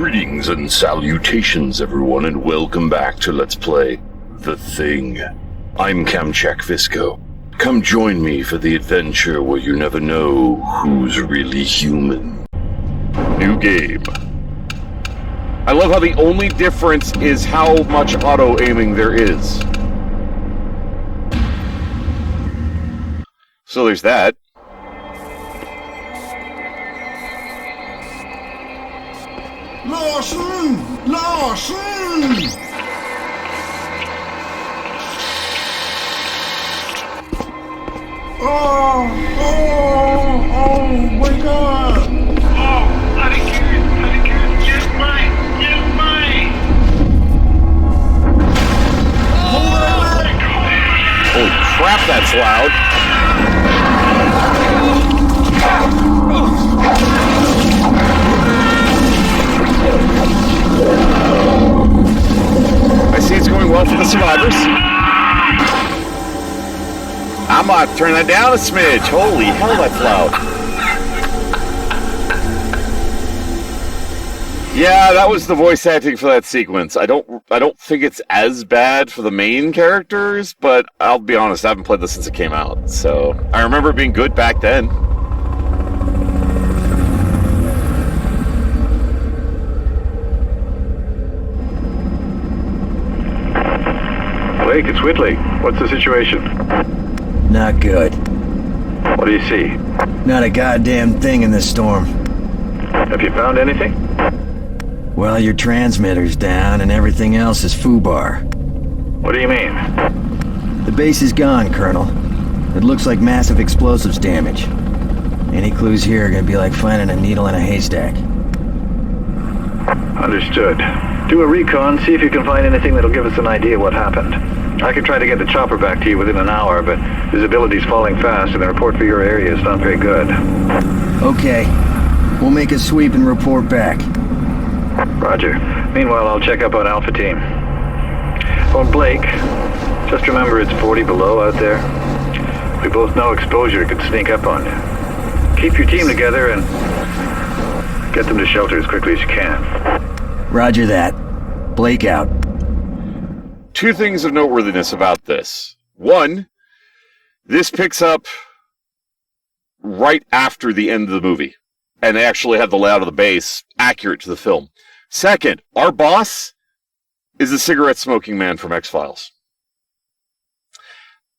Greetings and salutations, everyone, and welcome back to Let's Play The Thing. I'm Kamchak Visco. Come join me for the adventure where you never know who's really human. New game. I love how the only difference is how much auto-aiming there is. So there's that. Larson! Larson! Oh, wake up! Oh, Hurricane, yes, mine! Holy crap, that's loud! I see it's going well for the survivors. I'm gonna turn that down a smidge. Holy hell, that's loud. Yeah, that was the voice acting for that sequence. I don't think it's as bad for the main characters, but I'll be honest, I haven't played this since it came out. So I remember it being good back then. Blake, it's Whitley. What's the situation? Not good. What do you see? Not a goddamn thing in this storm. Have you found anything? Well, your transmitter's down and everything else is foobar. What do you mean? The base is gone, Colonel. It looks like massive explosives damage. Any clues here are gonna be like finding a needle in a haystack. Understood. Do a recon, see if you can find anything that'll give us an idea what happened. I can try to get the chopper back to you within an hour, but visibility's falling fast and the report for your area is not very good. Okay. We'll make a sweep and report back. Roger. Meanwhile, I'll check up on Alpha Team. Oh, Blake, just remember it's 40 below out there. We both know exposure could sneak up on you. Keep your team together and get them to shelter as quickly as you can. Roger that. Blake out. Two things of noteworthiness about this. One, this picks up right after the end of the movie, and they actually have the layout of the base accurate to the film. Second, our boss is the cigarette-smoking man from X-Files.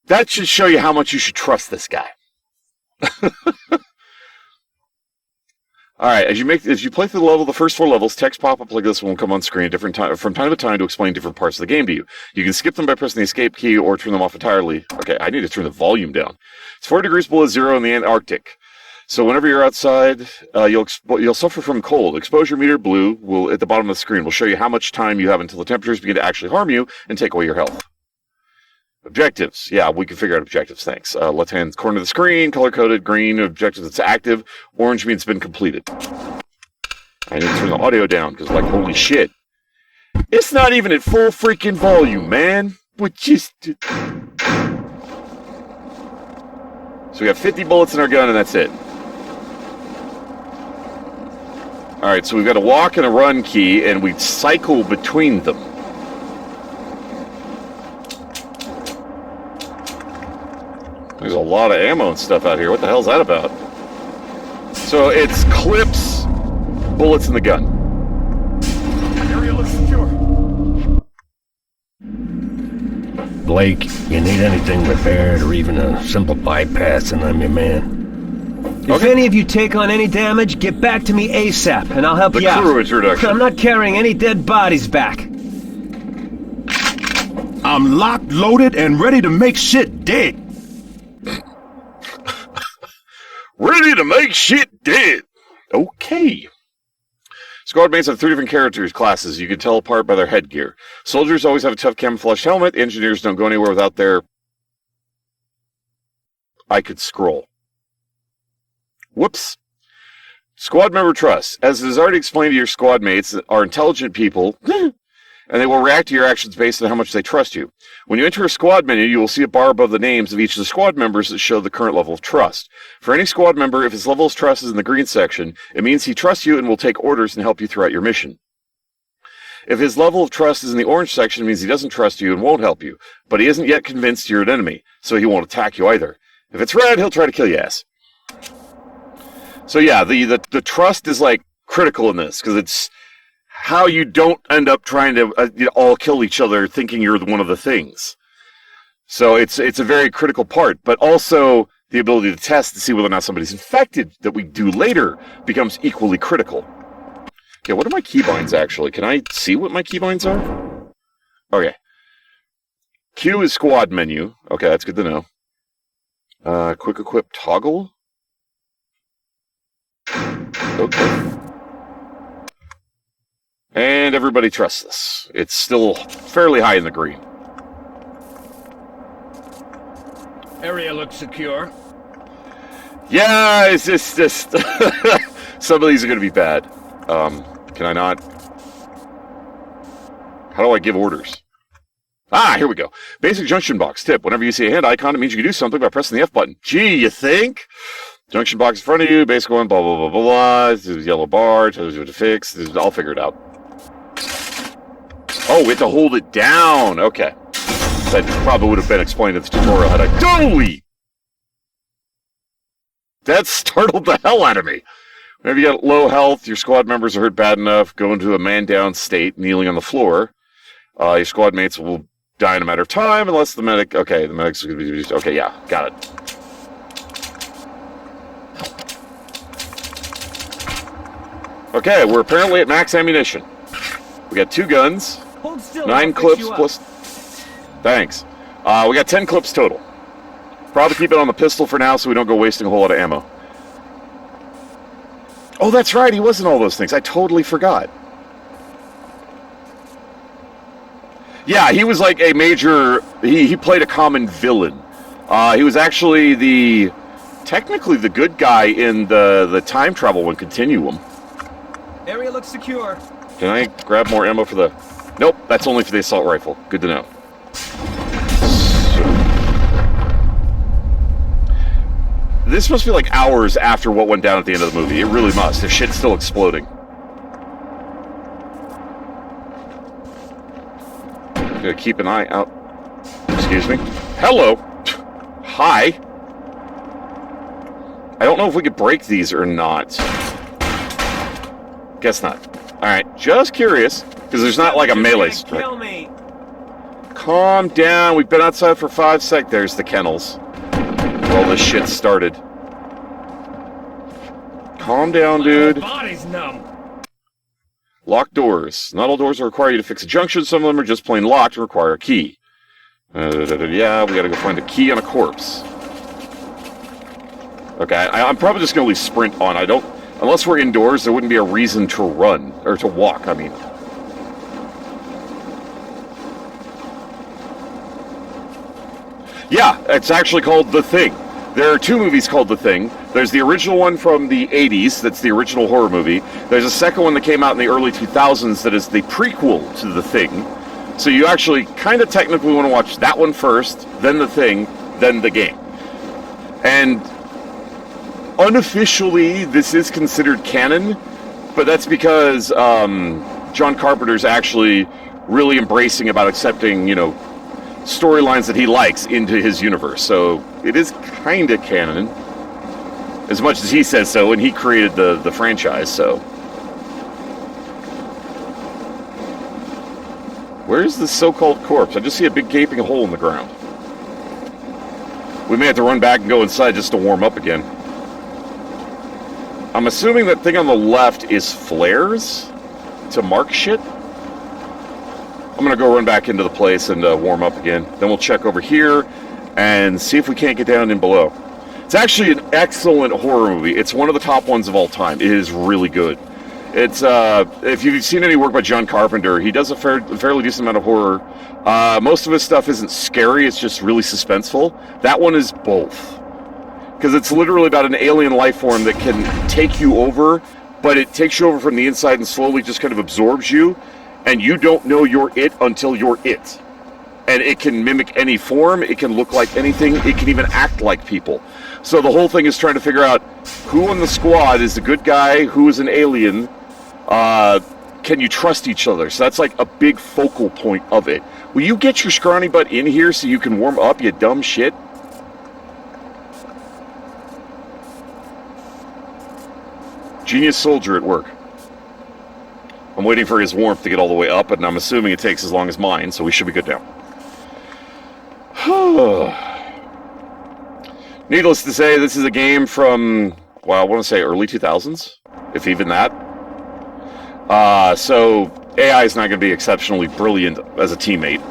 That should show you how much you should trust this guy. All right, as you play through the first 4 levels, text pop-up like this will come on screen from time to time to explain different parts of the game to you. You can skip them by pressing the escape key or turn them off entirely. Okay, I need to turn the volume down. It's 4 degrees below zero in the Antarctic. So whenever you're outside, you'll suffer from cold. Exposure meter blue will at the bottom of the screen will show you how much time you have until the temperatures begin to actually harm you and take away your health. Objectives. Yeah, we can figure out objectives, thanks. Left-hand corner of the screen, color-coded, green, objective that's active, orange means it's been completed. I need to turn the audio down, because, like, holy shit. It's not even at full freaking volume, man. So we got 50 bullets in our gun, and that's it. Alright, so we've got a walk and a run key, and we cycle between them. There's a lot of ammo and stuff out here. What the hell's that about? So it's clips, bullets in the gun. Area looks secure. Blake, you need anything repaired or even a simple bypass, and I'm your man. If any of you take on any damage, get back to me ASAP, and I'll help you out. The crew introduction. I'm not carrying any dead bodies back. I'm locked, loaded, and ready to make shit dead. Ready to make shit dead. Okay. Squad mates have 3 different characters classes you can tell apart by their headgear. Soldiers always have a tough camouflage helmet. Engineers don't go anywhere without their... I could scroll. Whoops. Squad member trust. As is already explained to your squad mates, are intelligent people... and they will react to your actions based on how much they trust you. When you enter a squad menu, you will see a bar above the names of each of the squad members that show the current level of trust. For any squad member, if his level of trust is in the green section, it means he trusts you and will take orders and help you throughout your mission. If his level of trust is in the orange section, it means he doesn't trust you and won't help you. But he isn't yet convinced you're an enemy, so he won't attack you either. If it's red, he'll try to kill your ass. So yeah, the trust is like critical in this, because it's how you don't end up trying to all kill each other thinking you're one of the things. So it's a very critical part, but also the ability to test to see whether or not somebody's infected that we do later becomes equally critical. Okay, what are my keybinds actually? Can I see what my keybinds are? Okay. Q is squad menu. Okay, that's good to know. Quick equip toggle. Okay. And everybody trusts this. It's still fairly high in the green. Area looks secure. Yeah, it's just some of these are going to be bad. Can I not? How do I give orders? Ah, here we go. Basic junction box tip. Whenever you see a hand icon, it means you can do something by pressing the F button. Gee, you think? Junction box in front of you, basic one, blah, blah, blah, blah, blah. This is yellow bar, tells you what to fix. I'll figure it out. Oh, we have to hold it down. Okay. That probably would have been explained in the tutorial had I... Holy! That startled the hell out of me. Whenever you got low health, your squad members are hurt bad enough, go into a man-down state, kneeling on the floor. Your squad mates will die in a matter of time, unless the medic... Okay, the medic's going to be... Okay, yeah, got it. Okay, we're apparently at max ammunition. We got 2 guns, Hold still, 9 clips plus... Thanks. We got 10 clips total. Probably keep it on the pistol for now so we don't go wasting a whole lot of ammo. Oh, that's right, he was in all those things. I totally forgot. Yeah, he was like a major... He played a common villain. He was actually technically the good guy in the time travel one Continuum. Area looks secure. Can I grab more ammo for the... Nope, that's only for the assault rifle. Good to know. This must be like hours after what went down at the end of the movie. It really must, if shit's still exploding. Gotta keep an eye out. Excuse me. Hello! Hi! I don't know if we could break these or not. Guess not. Alright, just curious, because there's not like a melee strike. Kill me. Calm down, we've been outside for 5 seconds. There's the kennels. All this shit started. Calm down, dude. Body's numb. Locked doors. Not all doors will require you to fix a junction. Some of them are just plain locked and require a key. Yeah, we gotta go find a key on a corpse. Okay, I'm probably just gonna leave sprint on. Unless we're indoors, there wouldn't be a reason to run. Or to walk, I mean. Yeah, it's actually called The Thing. There are 2 movies called The Thing. There's the original one from the 80s, that's the original horror movie. There's a second one that came out in the early 2000s that is the prequel to The Thing. So you actually kind of technically want to watch that one first, then The Thing, then the game. And unofficially, this is considered canon, but that's because John Carpenter's actually really embracing about accepting, storylines that he likes into his universe. So it is kind of canon, as much as he says so, and he created the franchise, so. Where's the so-called corpse? I just see a big gaping hole in the ground. We may have to run back and go inside just to warm up again. I'm assuming that thing on the left is flares to mark shit. I'm going to go run back into the place and warm up again. Then we'll check over here and see if we can't get down in below. It's actually an excellent horror movie. It's one of the top ones of all time. It is really good. It's if you've seen any work by John Carpenter, he does a fairly decent amount of horror. Most of his stuff isn't scary. It's just really suspenseful. That one is both. Because it's literally about an alien life form that can take you over, but it takes you over from the inside and slowly just kind of absorbs you. And you don't know you're it until you're it. And it can mimic any form, it can look like anything, it can even act like people. So the whole thing is trying to figure out who in the squad is the good guy, who is an alien, can you trust each other? So that's like a big focal point of it. Will you get your scrawny butt in here so you can warm up, you dumb shit? Genius soldier at work. I'm waiting for his warmth to get all the way up, and I'm assuming it takes as long as mine, so we should be good now. Needless to say, this is a game from, well, I want to say early 2000s, if even that. So AI is not going to be exceptionally brilliant as a teammate.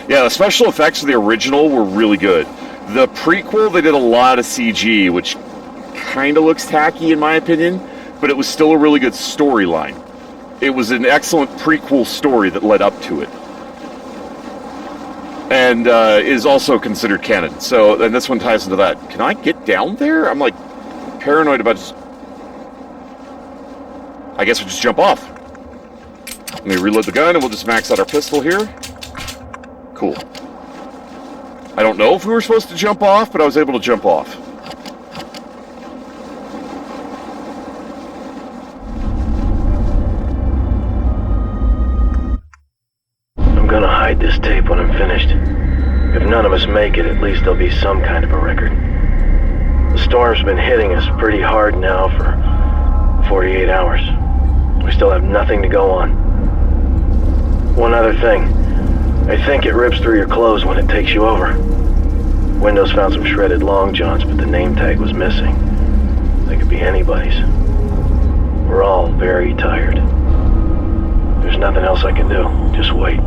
Yeah, the special effects of the original were really good. The prequel, they did a lot of CG, which kind of looks tacky in my opinion, but it was still a really good storyline. It was an excellent prequel story that led up to it. And is also considered canon. So, and this one ties into that. Can I get down there? I'm like paranoid about just... I guess we'll just jump off. Let me reload the gun and we'll just max out our pistol here. Cool. I don't know if we were supposed to jump off, but I was able to jump off. I'm gonna hide this tape when I'm finished. If none of us make it, at least there'll be some kind of a record. The storm's been hitting us pretty hard now for 48 hours. We still have nothing to go on. One other thing. I think it rips through your clothes when it takes you over. Windows found some shredded long johns, but the name tag was missing. They could be anybody's. We're all very tired. There's nothing else I can do. Just wait.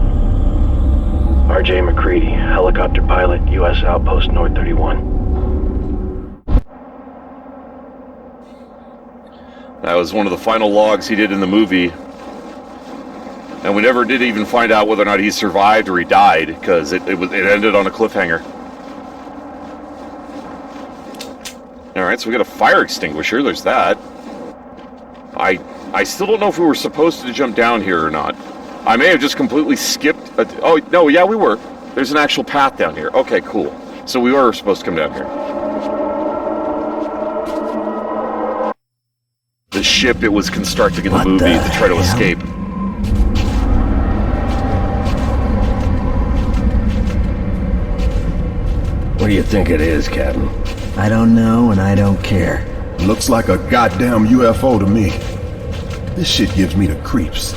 R.J. MacReady, helicopter pilot, U.S. Outpost North 31. That was one of the final logs he did in the movie. And we never did even find out whether or not he survived or he died, because it ended on a cliffhanger. Alright, so we got a fire extinguisher, there's that. I still don't know if we were supposed to jump down here or not. I may have just completely skipped... oh, no, yeah, we were. There's an actual path down here. Okay, cool. So we were supposed to come down here. The ship it was constructing in the movie to try to escape. What do you think it is, Captain? I don't know, and I don't care. Looks like a goddamn UFO to me. This shit gives me the creeps.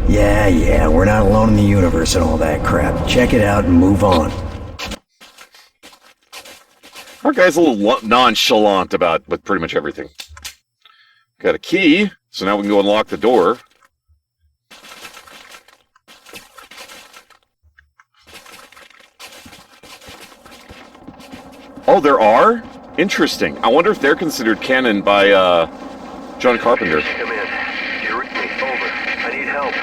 Yeah, we're not alone in the universe and all that crap. Check it out and move on. Our guy's a little nonchalant about with pretty much everything. Got a key, so now we can go unlock the door. Oh, there are? Interesting. I wonder if they're considered canon by John Carpenter. Come in. Do you read me? Over. I need help.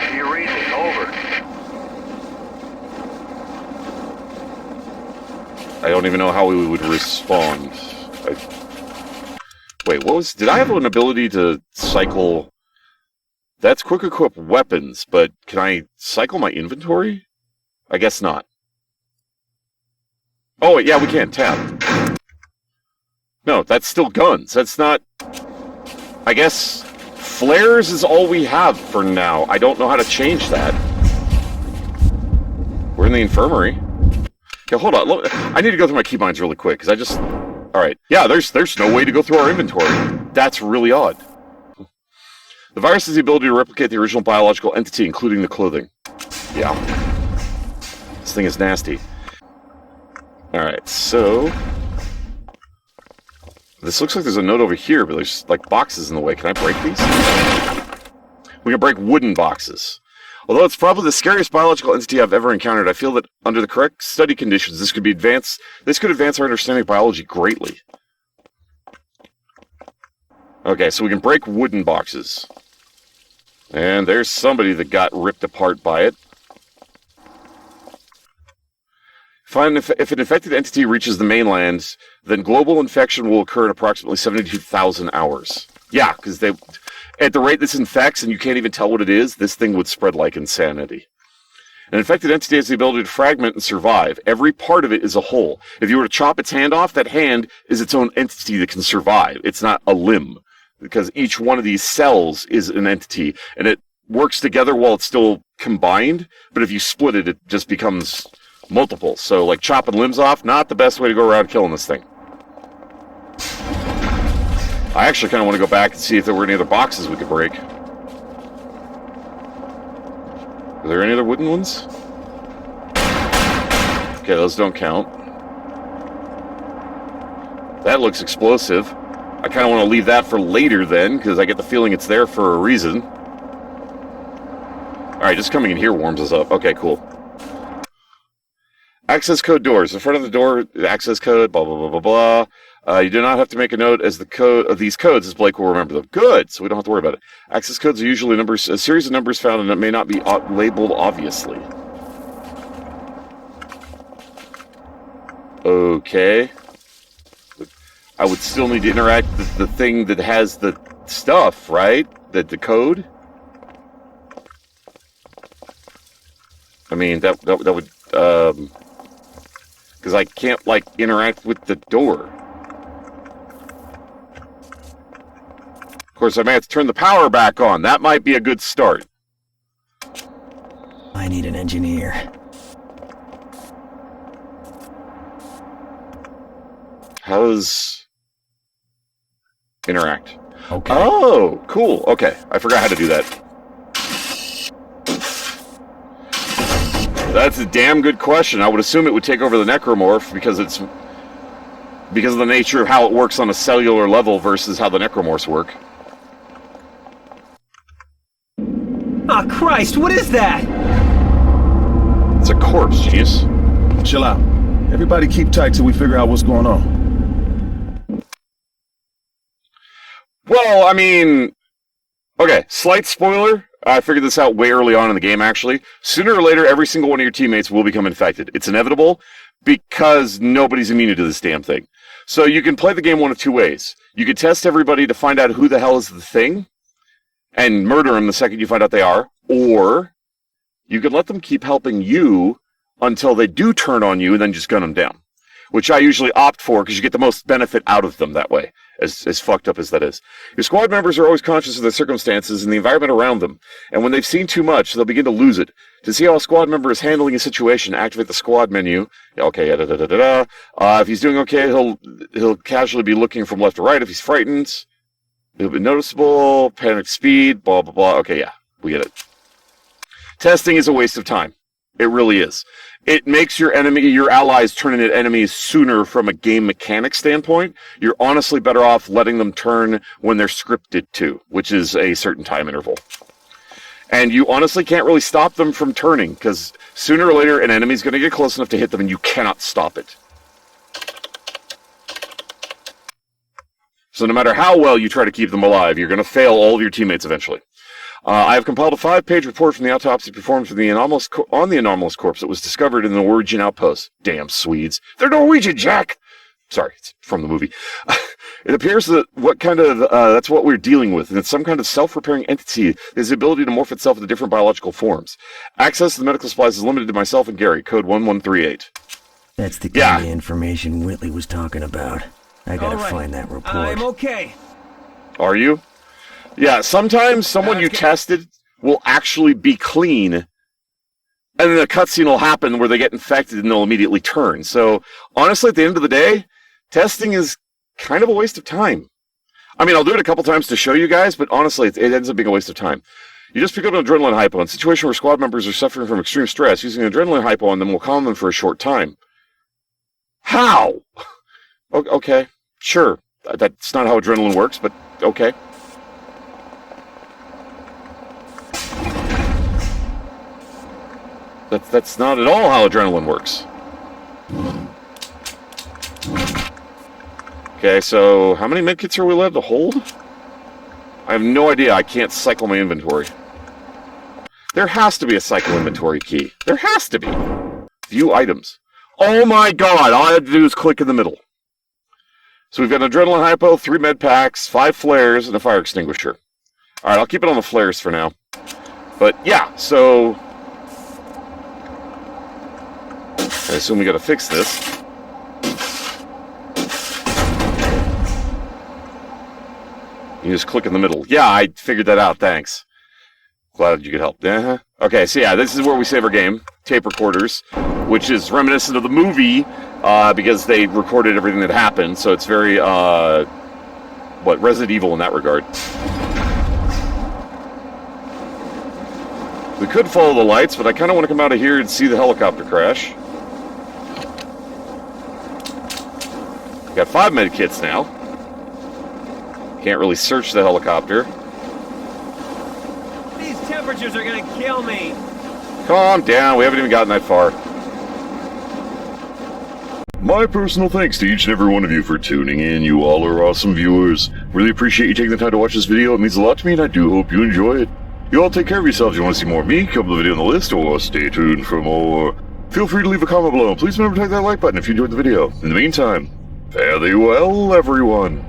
Do you read me? Over. I don't even know how we would respond. Wait, what was... Did I have an ability to cycle... That's quick equip weapons, but can I cycle my inventory? I guess not. Oh, wait, yeah, we can. Tab. No, that's still guns. That's not... I guess flares is all we have for now. I don't know how to change that. We're in the infirmary. Okay, hold on. Look, I need to go through my keybinds really quick, because I just... Alright. Yeah, there's no way to go through our inventory. That's really odd. The virus has the ability to replicate the original biological entity, including the clothing. Yeah. This thing is nasty. Alright, so... This looks like there's a note over here, but there's, like, boxes in the way. Can I break these? We can break wooden boxes. Although it's probably the scariest biological entity I've ever encountered, I feel that under the correct study conditions, this could advance our understanding of biology greatly. Okay, so we can break wooden boxes. And there's somebody that got ripped apart by it. If an infected entity reaches the mainland, then global infection will occur in approximately 72,000 hours. Yeah, because at the rate this infects and you can't even tell what it is, this thing would spread like insanity. An infected entity has the ability to fragment and survive. Every part of it is a whole. If you were to chop its hand off, that hand is its own entity that can survive. It's not a limb. because each one of these cells is an entity, and it works together while it's still combined, but if you split it, it just becomes multiple. So, like, chopping limbs off, not the best way to go around killing this thing. I actually kind of want to go back and see if there were any other boxes we could break. Are there any other wooden ones? Okay, those don't count. That looks explosive. I kind of want to leave that for later then, because I get the feeling it's there for a reason. Alright, just coming in here warms us up. Okay, cool. Access code doors. In front of the door, access code, blah, blah, blah, blah, blah. You do not have to make a note as the code of these codes, as Blake will remember them. Good, so we don't have to worry about it. Access codes are usually numbers, a series of numbers found and that may not be labeled obviously. Okay. I would still need to interact with the thing that has the stuff, right? The code? I mean, that would, because I can't, like, interact with the door. Of course, I may have to turn the power back on. That might be a good start. I need an engineer. How does interact? Okay. Oh, cool. Okay, I forgot how to do that. That's a damn good question. I would assume it would take over the necromorph because of the nature of how it works on a cellular level versus how the necromorphs work. Ah, Christ, what is that? It's a corpse, genius. Chill out. Everybody keep tight till we figure out what's going on. Well, I mean, okay, slight spoiler. I figured this out way early on in the game, actually. Sooner or later, every single one of your teammates will become infected. It's inevitable because nobody's immune to this damn thing. So you can play the game one of two ways. You can test everybody to find out who the hell is the thing and murder them the second you find out they are, or you can let them keep helping you until they do turn on you and then just gun them down, which I usually opt for because you get the most benefit out of them that way, as fucked up as that is. Your squad members are always conscious of their circumstances and the environment around them, and when they've seen too much, they'll begin to lose it. To see how a squad member is handling a situation, activate the squad menu. Okay, if he's doing okay, he'll casually be looking from left to right. If he's frightened, it'll be noticeable, panic speed, blah, blah, blah. Okay, yeah, we get it. Testing is a waste of time. It really is. It makes your allies turn into enemies sooner from a game mechanic standpoint. You're honestly better off letting them turn when they're scripted to, which is a certain time interval. And you honestly can't really stop them from turning, because sooner or later an enemy's going to get close enough to hit them and you cannot stop it. So no matter how well you try to keep them alive, you're going to fail all of your teammates eventually. I have compiled a 5-page report from the autopsy performed on the anomalous corpse that was discovered in the Norwegian outpost. Damn Swedes. They're Norwegian, Jack! Sorry, it's from the movie. It appears that that's what we're dealing with, and it's some kind of self-repairing entity that has the ability to morph itself into different biological forms. Access to the medical supplies is limited to myself and Gary, code 1138. That's the kind of information Whitley was talking about. I gotta find that report. I'm okay. Are you? Yeah, sometimes someone you tested will actually be clean, and then a cutscene will happen where they get infected and they'll immediately turn. So, honestly, at the end of the day, testing is kind of a waste of time. I mean, I'll do it a couple times to show you guys, but honestly, it ends up being a waste of time. You just pick up an adrenaline hypo. In a situation where squad members are suffering from extreme stress, using an adrenaline hypo on them will calm them for a short time. How? Okay, sure. That's not how adrenaline works, but okay. That's not at all how adrenaline works. Okay, so how many medkits are we allowed to hold? I have no idea. I can't cycle my inventory. There has to be a cycle inventory key. There has to be. View items. Oh my god, all I have to do is click in the middle. So we've got an adrenaline hypo, 3 med packs, 5 flares, and a fire extinguisher. Alright, I'll keep it on the flares for now. But yeah, so I assume we gotta fix this. You just click in the middle. Yeah, I figured that out. Thanks. Glad you could help. Uh-huh. Okay, so yeah, this is where we save our game. Tape recorders, which is reminiscent of the movie because they recorded everything that happened. So it's very, Resident Evil in that regard. We could follow the lights, but I kind of want to come out of here and see the helicopter crash. Got 5 med kits now. Can't really search the helicopter. These temperatures are gonna kill me. Calm down, we haven't even gotten that far. My personal thanks to each and every one of you for tuning in. You all are awesome viewers. Really appreciate you taking the time to watch this video. It means a lot to me, and I do hope you enjoy it. You all take care of yourselves. If you want to see more of me, come to the video on the list, or stay tuned for more. Feel free to leave a comment below, and please remember to hit that like button if you enjoyed the video. In the meantime, fare thee well, everyone.